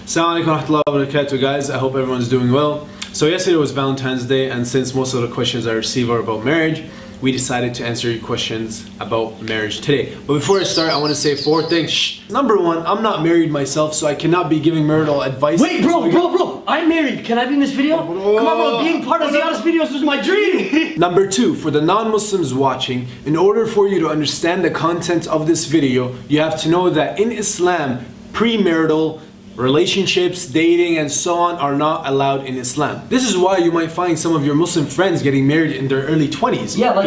Assalamu alaikum wa rahmatullahi wa barakatuh, guys. I hope everyone's doing well. So yesterday was Valentine's Day, and since most of the questions I receive are about marriage, we decided to answer your questions about marriage today. But before I start, I want to say 4 things. Shh. Number 1, I'm not married myself, so I cannot be giving marital advice. Wait, bro, I'm married. Can I be in this video? Come on, bro, being part of Ziyara's videos was my dream. Number 2, for the non-Muslims watching, in order for you to understand the content of this video, you have to know that in Islam, premarital relationships, dating, and so on are not allowed in Islam. This is why you might find some of your Muslim friends getting married in their early 20s. Yeah, like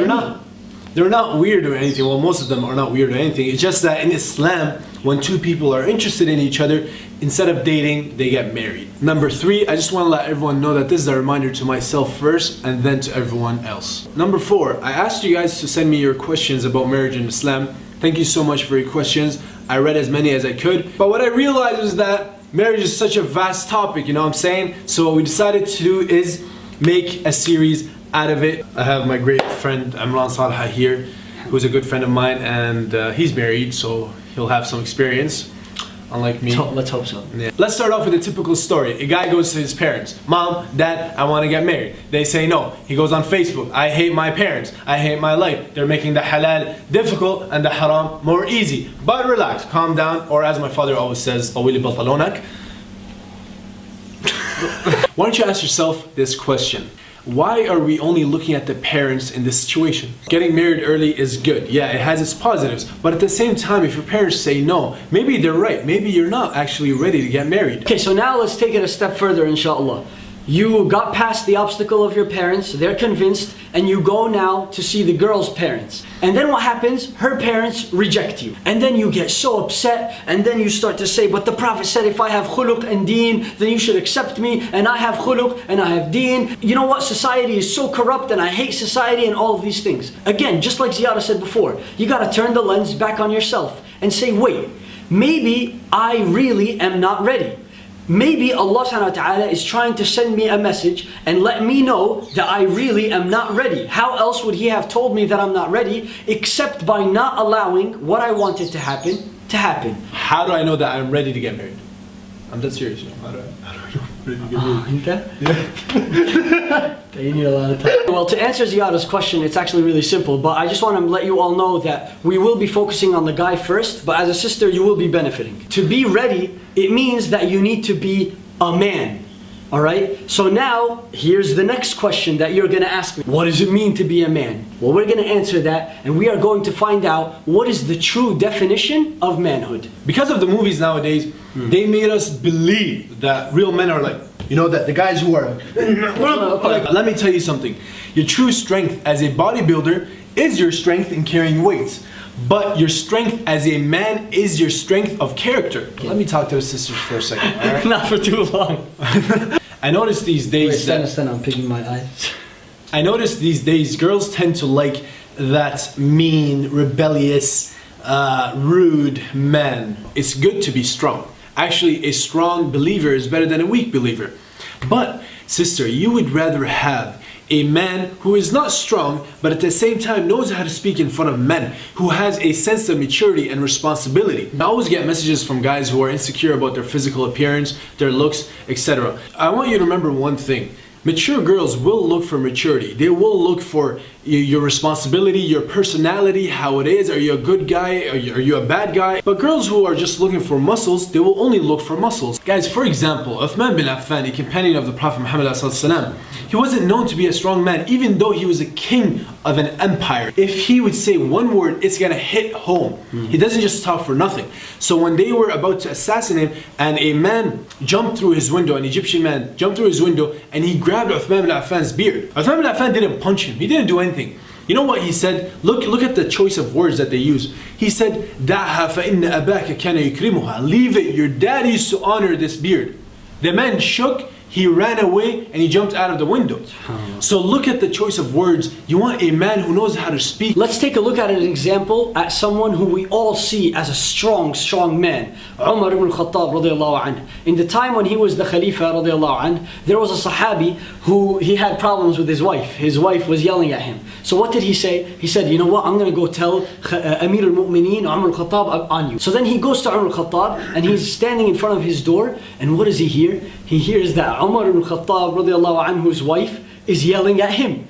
they're not weird or anything. Well, most of them are not weird or anything. It's just that in Islam, when 2 people are interested in each other, instead of dating, they get married. Number 3, I just want to let everyone know that this is a reminder to myself first and then to everyone else. Number 4, I asked you guys to send me your questions about marriage in Islam. Thank you so much for your questions. I read as many as I could. But what I realized was that marriage is such a vast topic, you know what I'm saying? So what we decided to do is make a series out of it. I have my great friend Imran Salha here, who's a good friend of mine, and he's married, so he'll have some experience, unlike me. Let's hope so. Yeah. Let's start off with a typical story. A guy goes to his parents. Mom, Dad, I want to get married. They say no. He goes on Facebook. I hate my parents. I hate my life. They're making the halal difficult and the haram more easy. But relax, calm down, or as my father always says, طويل بنطلونك. Why don't you ask yourself this question? Why are we only looking at the parents in this situation? Getting married early is good. Yeah, it has its positives. But at the same time, if your parents say no, maybe they're right. Maybe you're not actually ready to get married. Okay, so now let's take it a step further, inshallah. You got past the obstacle of your parents, they're convinced, and you go now to see the girl's parents. And then what happens? Her parents reject you. And then you get so upset, and then you start to say, but the Prophet said if I have khuluq and deen, then you should accept me, and I have khuluq and I have deen. You know what? Society is so corrupt, and I hate society and all of these things. Again, just like Ziyara said before, you gotta turn the lens back on yourself and say, wait, maybe I really am not ready. Maybe Allah subhanahu wa ta'ala is trying to send me a message and let me know that I really am not ready. How else would He have told me that I'm not ready except by not allowing what I wanted to happen to happen? How do I know that I'm ready to get married? I'm dead serious. How do I know I'm ready to get married? Yeah. You need a lot of time. Well, to answer Ziyara's question, it's actually really simple, but I just want to let you all know that we will be focusing on the guy first, but as a sister, you will be benefiting. To be ready, it means that you need to be a man. Alright? So now, here's the next question that you're going to ask me. What does it mean to be a man? Well, we're going to answer that, and we are going to find out what is the true definition of manhood. Because of the movies nowadays, they made us believe that real men are like, you know, that the guys who are like, let me tell you something. Your true strength as a bodybuilder is your strength in carrying weights. But your strength as a man is your strength of character. Let me talk to his sisters for a second, alright? Not for too long. I notice these days I'm picking my eyes. I notice these days girls tend to like that mean, rebellious, rude man. It's good to be strong. Actually, a strong believer is better than a weak believer. But, sister, you would rather have a man who is not strong, but at the same time knows how to speak in front of men, who has a sense of maturity and responsibility. I always get messages from guys who are insecure about their physical appearance, their looks, etc. I want you to remember one thing. Mature girls will look for maturity. They will look for your responsibility, your personality, how it is. Are you a good guy? Are you a bad guy? But girls who are just looking for muscles, they will only look for muscles. Guys, for example, Uthman bin Affan, a companion of the Prophet Muhammad, he wasn't known to be a strong man, even though he was a king of an empire. If he would say one word, it's gonna hit home. He doesn't just talk for nothing. So when they were about to assassinate him, and a man jumped through his window, an Egyptian man jumped through his window, and he grabbed Uthman bin Affan's beard. Uthman bin Affan didn't punch him. He didn't do anything. You know what he said? Look at the choice of words that they use. He said, "Da'ha fa inna abaka kana yukrimuha." Leave it. Your dad used to honor this beard. The man shook. he ran away and he jumped out of the window. So look at the choice of words. You want a man who knows how to speak. Let's take a look at an example at someone who we all see as a strong man. Umar ibn Khattab radiallahu anhu. In the time when he was the Khalifa radiallahu anhu, there was a Sahabi who he had problems with his wife. His wife was yelling at him. So what did he say? He said, you know what, I'm going to go tell Amir al-Mu'mineen, Umar al-Khattab on you. So then he goes to Umar al-Khattab and he's standing in front of his door, and what does he hear? He hears that Umar ibn Khattab radiallahu anhu's wife is yelling at him.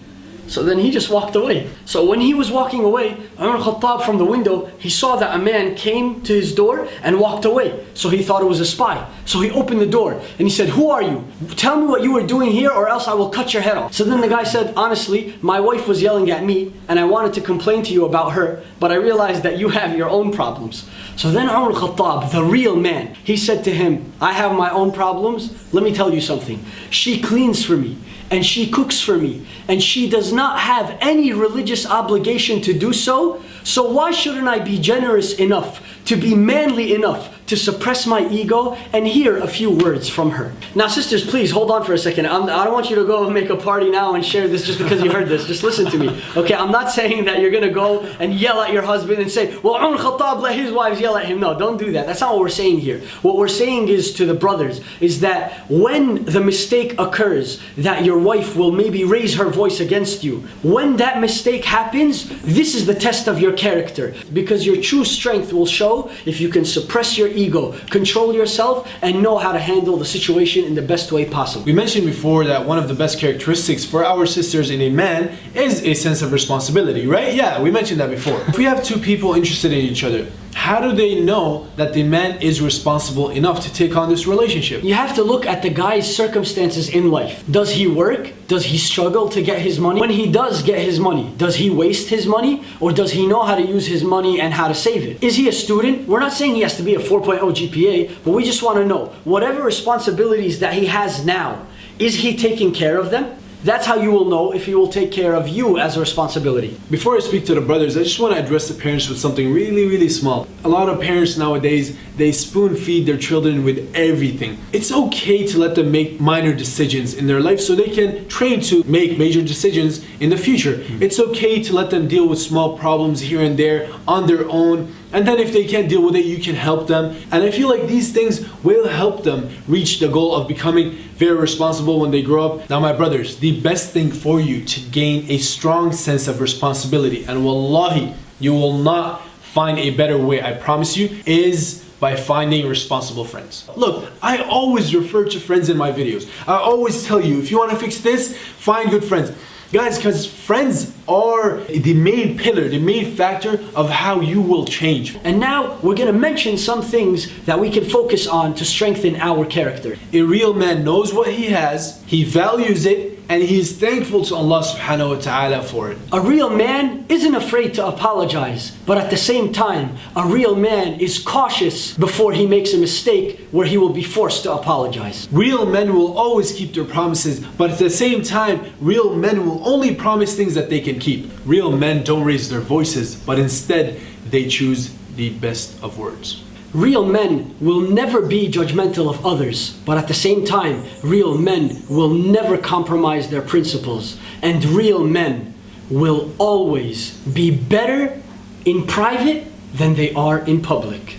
So then he just walked away. So when he was walking away, Umar al-Khattab from the window, he saw that a man came to his door and walked away. So he thought it was a spy. So he opened the door and he said, who are you? Tell me what you were doing here or else I will cut your head off. So then the guy said, honestly, my wife was yelling at me and I wanted to complain to you about her, but I realized that you have your own problems. So then Umar al-Khattab, the real man, he said to him, I have my own problems. Let me tell you something. She cleans for me and she cooks for me and she does not have any religious obligation to do so. So why shouldn't I be generous enough, to be manly enough to suppress my ego and hear a few words from her? Now sisters, please hold on for a second. I don't want you to go and make a party now and share this just because you heard this. Just listen to me. Okay, I'm not saying that you're gonna go and yell at your husband and say, well, Umar Khattab let his wives yell at him. No, don't do that. That's not what we're saying here. What we're saying is to the brothers, is that when the mistake occurs that your wife will maybe raise her voice against you, when that mistake happens, this is the test of your character. Because your true strength will show if you can suppress your ego, control yourself, and know how to handle the situation in the best way possible. We mentioned before that one of the best characteristics for our sisters in a man is a sense of responsibility, right? Yeah, we mentioned that before. If we have two people interested in each other, how do they know that the man is responsible enough to take on this relationship? You have to look at the guy's circumstances in life. Does he work? Does he struggle to get his money? When he does get his money, does he waste his money? Or does he know how to use his money and how to save it? Is he a student? We're not saying he has to be a 4.0 GPA, but we just want to know, whatever responsibilities that he has now, is he taking care of them? That's how you will know if he will take care of you as a responsibility. Before I speak to the brothers, I just want to address the parents with something really small. A lot of parents nowadays, they spoon feed their children with everything. It's okay to let them make minor decisions in their life so they can train to make major decisions in the future. It's okay to let them deal with small problems here and there on their own. And then if they can't deal with it, you can help them. And I feel like these things will help them reach the goal of becoming very responsible when they grow up. Now my brothers, the best thing for you to gain a strong sense of responsibility, and wallahi, you will not find a better way, I promise you, is by finding responsible friends. Look, I always refer to friends in my videos. I always tell you, if you want to fix this, find good friends. Guys, because friends are the main pillar, the main factor of how you will change. And now we're going to mention some things that we can focus on to strengthen our character. A real man knows what he has, he values it, and he is thankful to Allah subhanahu wa ta'ala for it. A real man isn't afraid to apologize, but at the same time, a real man is cautious before he makes a mistake where he will be forced to apologize. Real men will always keep their promises, but at the same time, real men will only promise things that they can keep. Real men don't raise their voices, but instead, they choose the best of words. Real men will never be judgmental of others, but at the same time, real men will never compromise their principles. And real men will always be better in private than they are in public.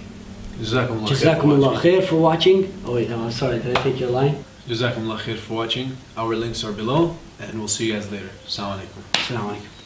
Jazakumullah khair for watching. Oh wait, no, sorry, did I take your line? Jazakumullah khair for watching. Our links are below, and we'll see you guys later. Assalamu alaikum. Assalamu alaikum.